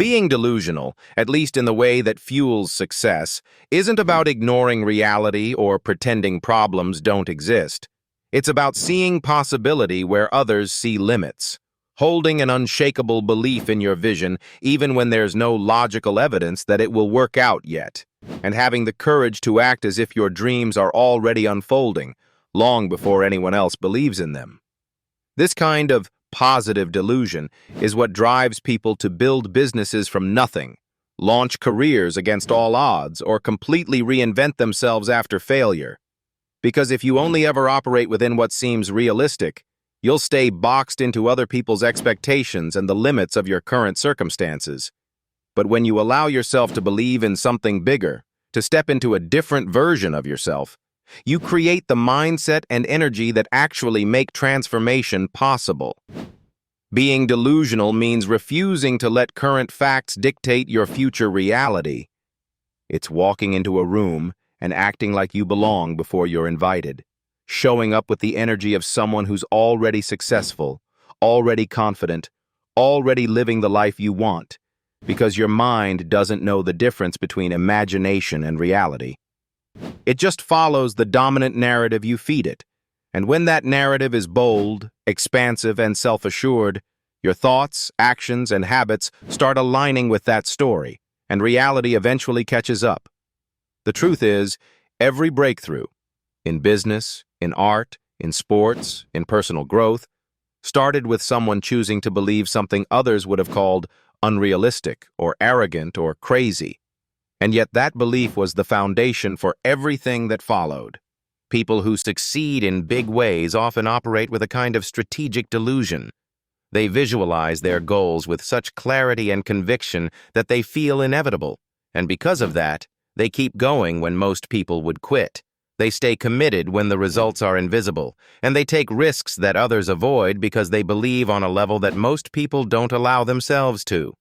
Being delusional, at least in the way that fuels success, isn't about ignoring reality or pretending problems don't exist. It's about seeing possibility where others see limits, holding an unshakable belief in your vision even when there's no logical evidence that it will work out yet, and having the courage to act as if your dreams are already unfolding, long before anyone else believes in them. This kind of positive delusion is what drives people to build businesses from nothing, launch careers against all odds, or completely reinvent themselves after failure. Because if you only ever operate within what seems realistic, you'll stay boxed into other people's expectations and the limits of your current circumstances. But when you allow yourself to believe in something bigger, to step into a different version of yourself, you create the mindset and energy that actually make transformation possible. Being delusional means refusing to let current facts dictate your future reality. It's walking into a room and acting like you belong before you're invited, showing up with the energy of someone who's already successful, already confident, already living the life you want, because your mind doesn't know the difference between imagination and reality. It just follows the dominant narrative you feed it, and when that narrative is bold, expansive, and self-assured, your thoughts, actions, and habits start aligning with that story, and reality eventually catches up. The truth is, every breakthrough, in business, in art, in sports, in personal growth, started with someone choosing to believe something others would have called unrealistic or arrogant or crazy. And yet that belief was the foundation for everything that followed. People who succeed in big ways often operate with a kind of strategic delusion. They visualize their goals with such clarity and conviction that they feel inevitable, and because of that, they keep going when most people would quit. They stay committed when the results are invisible, and they take risks that others avoid because they believe on a level that most people don't allow themselves to.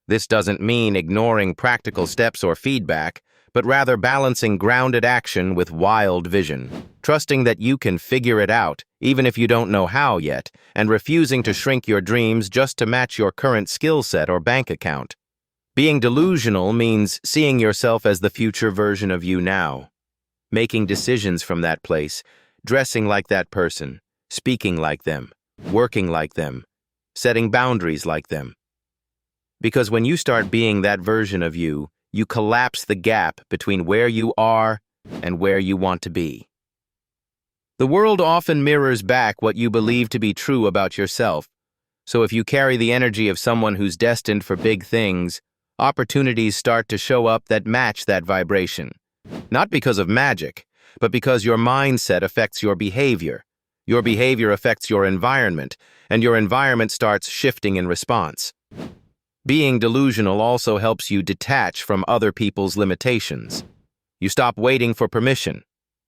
This doesn't mean ignoring practical steps or feedback, but rather balancing grounded action with wild vision, trusting that you can figure it out, even if you don't know how yet, and refusing to shrink your dreams just to match your current skill set or bank account. Being delusional means seeing yourself as the future version of you now, making decisions from that place, dressing like that person, speaking like them, working like them, setting boundaries like them. Because when you start being that version of you, you collapse the gap between where you are and where you want to be. The world often mirrors back what you believe to be true about yourself. So if you carry the energy of someone who's destined for big things, opportunities start to show up that match that vibration. Not because of magic, but because your mindset affects your behavior. Your behavior affects your environment, and your environment starts shifting in response. Being delusional also helps you detach from other people's limitations. You stop waiting for permission,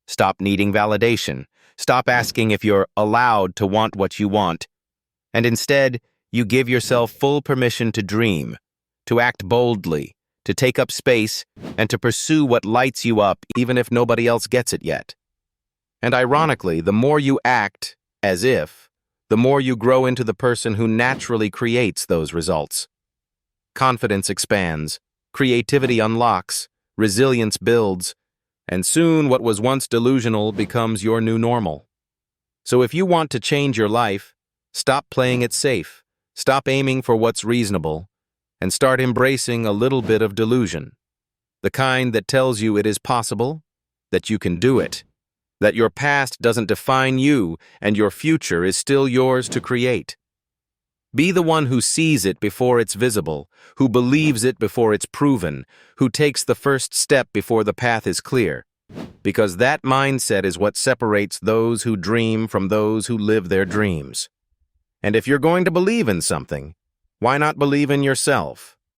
stop needing validation, stop asking if you're allowed to want what you want, and instead, you give yourself full permission to dream, to act boldly, to take up space, and to pursue what lights you up even if nobody else gets it yet. And ironically, the more you act as if, the more you grow into the person who naturally creates those results. Confidence expands, creativity unlocks, resilience builds, and soon what was once delusional becomes your new normal. So if you want to change your life, stop playing it safe, stop aiming for what's reasonable, and start embracing a little bit of delusion. The kind that tells you it is possible, that you can do it, that your past doesn't define you and your future is still yours to create. Be the one who sees it before it's visible, who believes it before it's proven, who takes the first step before the path is clear. Because that mindset is what separates those who dream from those who live their dreams. And if you're going to believe in something, why not believe in yourself?